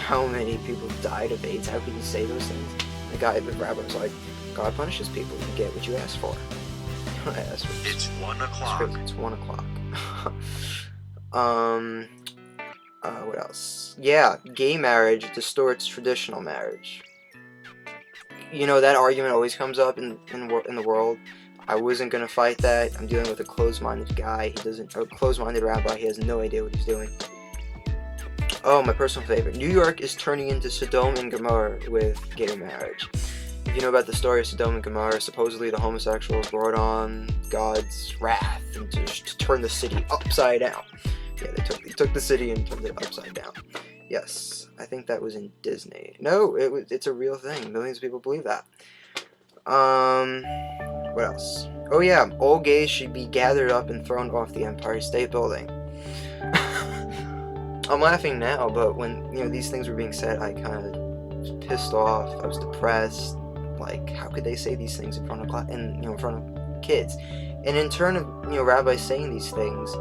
how many people died of AIDS. How could you say those things? The rabbi was like, God punishes people. You get what you ask for. It's 1 o'clock. It's 1 o'clock. What else? Yeah, gay marriage distorts traditional marriage. You know, that argument always comes up in the world. I wasn't gonna fight that. I'm dealing with a closed-minded guy. A closed-minded rabbi. He has no idea what he's doing. Oh, my personal favorite. New York is turning into Sodom and Gomorrah with gay marriage. If you know about the story of Sodom and Gomorrah, supposedly the homosexuals brought on God's wrath and to turn the city upside down. Yeah, they took the city and turned it upside down. Yes, I think that was in Disney. No, it's a real thing. Millions of people believe that. What else? Oh yeah, all gays should be gathered up and thrown off the Empire State Building. I'm laughing now, but when these things were being said, I kind of was pissed off. I was depressed. Like, how could they say these things in front of in front of kids? And in turn of rabbis saying these things,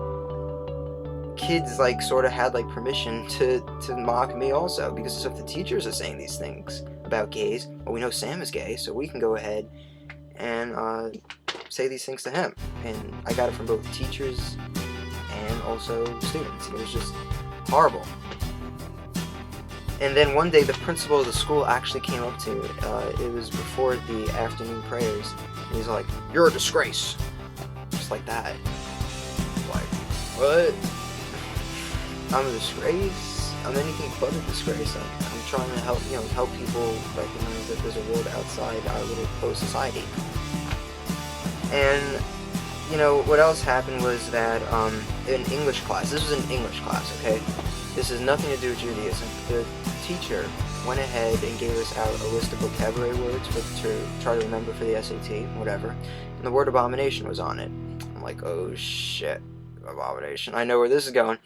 kids like sort of had like permission to mock me also, because if the teachers are saying these things about gays, well, we know Sam is gay, so we can go ahead and say these things to him. And I got it from both teachers and also students. It was just horrible. And then one day the principal of the school actually came up to me. It was before the afternoon prayers. And he's like, "You're a disgrace." Just like that. Like, what? I'm a disgrace? I'm anything but a disgrace. I'm trying to help people recognize that there's a world outside our little closed society. And what else happened was that in English class, this was an English class, okay? This has nothing to do with Judaism. The teacher went ahead and gave us out a list of vocabulary words to try to remember for the SAT, whatever. And the word abomination was on it. I'm like, oh shit, abomination. I know where this is going.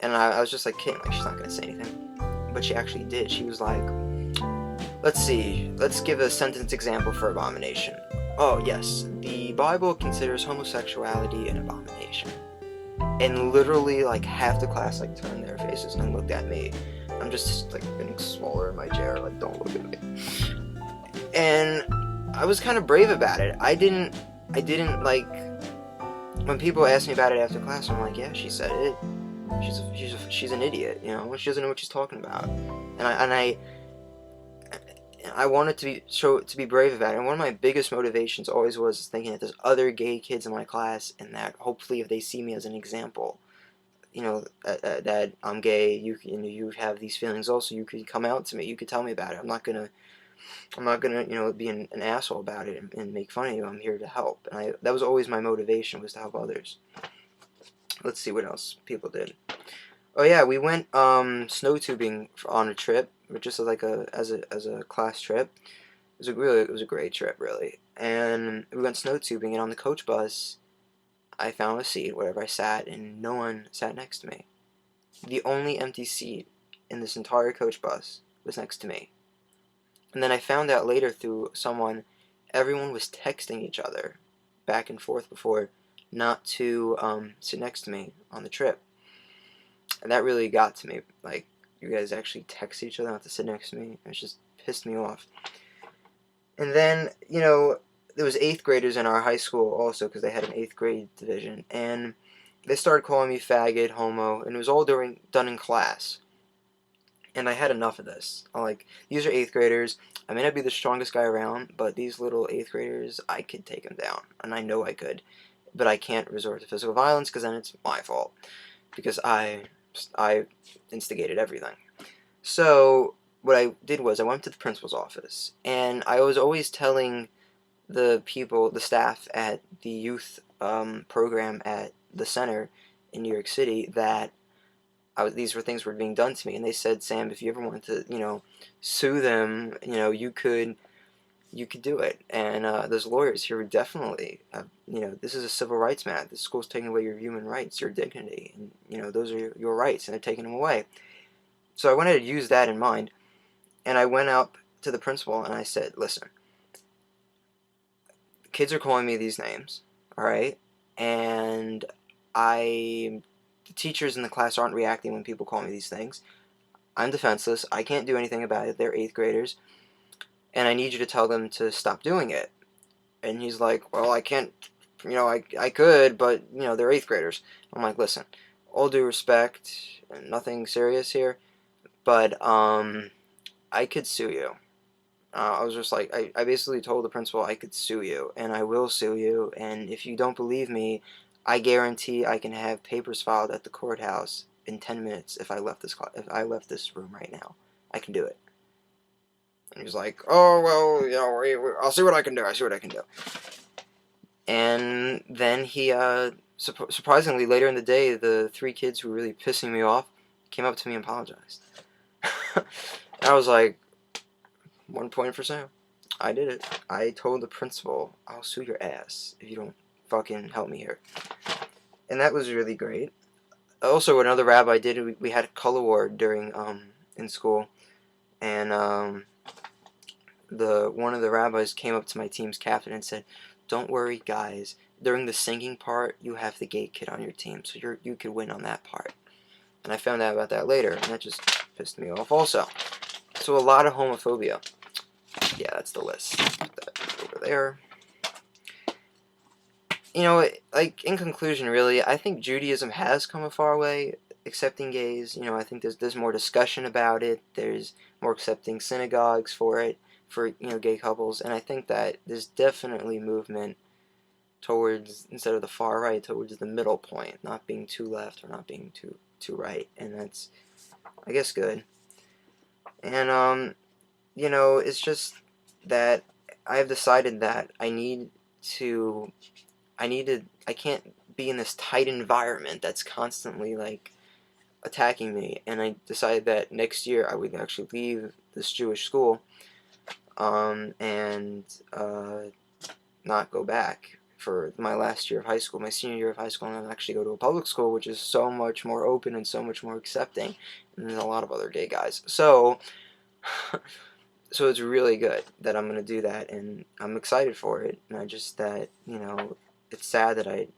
And I was just like kidding, like she's not gonna say anything. But she actually did. She was like, let's see, let's give a sentence example for abomination. Oh yes, the Bible considers homosexuality an abomination. And literally like half the class like turned their faces and looked at me. I'm just like getting smaller in my chair, like don't look at me. And I was kind of brave about it. I didn't like, when people asked me about it after class, I'm like, yeah, she said it. She's an idiot, she doesn't know what she's talking about. And I wanted to be brave about it. And one of my biggest motivations always was thinking that there's other gay kids in my class, and that hopefully if they see me as an example, that I'm gay, you have these feelings also, you could come out to me, you could tell me about it. I'm not gonna be an asshole about it and make fun of you. I'm here to help. And that was always my motivation, was to help others. Let's see what else people did. Oh yeah, we went snow tubing on a trip, just as a class trip. It was a great trip, really. And we went snow tubing, and on the coach bus, I found a seat, wherever I sat, and no one sat next to me. The only empty seat in this entire coach bus was next to me. And then I found out later through someone, everyone was texting each other back and forth before not to sit next to me on the trip. And that really got to me. Like, you guys actually text each other not to sit next to me. It just pissed me off. And then, there was 8th graders in our high school also, because they had an 8th grade division. And they started calling me faggot, homo, and it was all done in class. And I had enough of this. These are 8th graders. I may not be the strongest guy around, but these little 8th graders, I could take them down. And I know I could. But I can't resort to physical violence, because then it's my fault. Because I instigated everything. So what I did was I went to the principal's office, and I was always telling the staff at the youth program at the center in New York City that these were things were being done to me. And they said, Sam, if you ever wanted to, sue them, you could do it. And those lawyers here would definitely, this is a civil rights matter. The school's taking away your human rights, your dignity, and those are your rights, and they're taking them away. So I wanted to use that in mind, and I went up to the principal and I said, listen, kids are calling me these names, all right, and the teachers in the class aren't reacting when people call me these things. I'm defenseless. I can't do anything about it. They're 8th graders, and I need you to tell them to stop doing it. And he's like, well, I can't, I could, but, they're 8th graders. I'm like, listen, all due respect, nothing serious here, but I could sue you. I was just like, I basically told the principal I could sue you, and I will sue you, and if you don't believe me, I guarantee I can have papers filed at the courthouse in 10 minutes if I left this room right now. I can do it. And he's like, oh, well, I'll see what I can do. And then he, surprisingly, later in the day, the 3 kids who were really pissing me off came up to me and apologized. And I was like, 1 point for Sam. I did it. I told the principal, I'll sue your ass if you don't fucking help me here. And that was really great. Also, what another rabbi did, we had a color war during, in school. And, one of the rabbis came up to my team's captain and said, don't worry, guys. During the singing part, you have the gay kid on your team, so you could win on that part. And I found out about that later, and that just pissed me off also. So a lot of homophobia. Yeah, that's the list. Put that over there. Like, in conclusion, really, I think Judaism has come a far way accepting gays. I think there's more discussion about it. There's more accepting synagogues for it, for, gay couples. And I think that there's definitely movement towards, instead of the far right, towards the middle point, not being too left or not being too right. And that's, I guess, good. And, it's just that I have decided that I can't be in this tight environment that's constantly, like, attacking me. And I decided that next year I would actually leave this Jewish school, and not go back for my last year of high school, my senior year of high school, and I'll actually go to a public school, which is so much more open and so much more accepting, and there's a lot of other gay guys. So it's really good that I'm going to do that, and I'm excited for it. And I just, that, it's sad that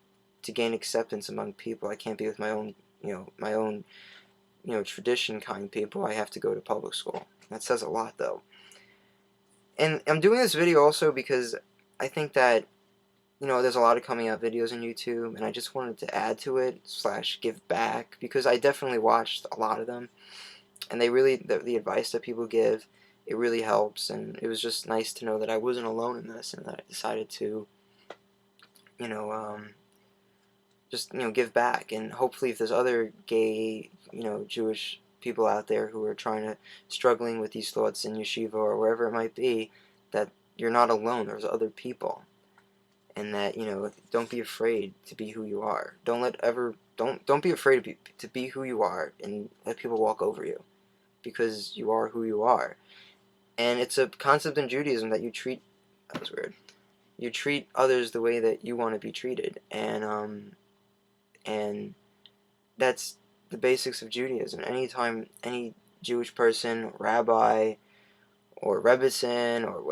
to gain acceptance among people, I can't be with my own tradition kind people. I have to go to public school. That says a lot, though. And I'm doing this video also because I think that, there's a lot of coming out videos on YouTube, and I just wanted to add to it, / give back, because I definitely watched a lot of them, and they really, the advice that people give, it really helps, and it was just nice to know that I wasn't alone in this, and that I decided to, just, give back. And hopefully if there's other gay, Jewish people out there who are struggling with these thoughts in yeshiva or wherever it might be, that you're not alone, there's other people. And that, don't be afraid to be who you are. Don't be afraid to be who you are and let people walk over you, because you are who you are. And it's a concept in Judaism that you treat others the way that you want to be treated. And that's the basics of Judaism. Anytime any Jewish person, rabbi, or rebbetzin, or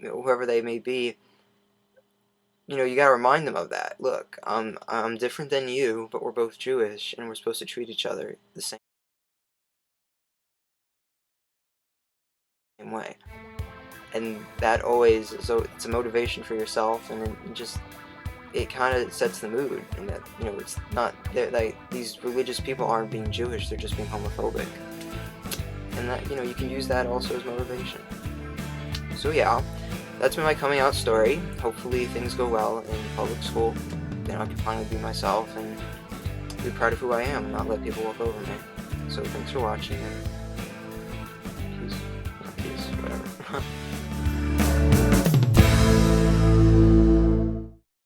whoever they may be, you gotta remind them of that. Look, I'm different than you, but we're both Jewish, and we're supposed to treat each other the same way. And that always, so it's a motivation for yourself, and it kind of sets the mood, and that, it's not, like, these religious people aren't being Jewish, they're just being homophobic. And that, you can use that also as motivation. So yeah, that's been my coming out story. Hopefully things go well in public school, then I can finally be myself and be proud of who I am and not let people walk over me. So thanks for watching, and peace, whatever.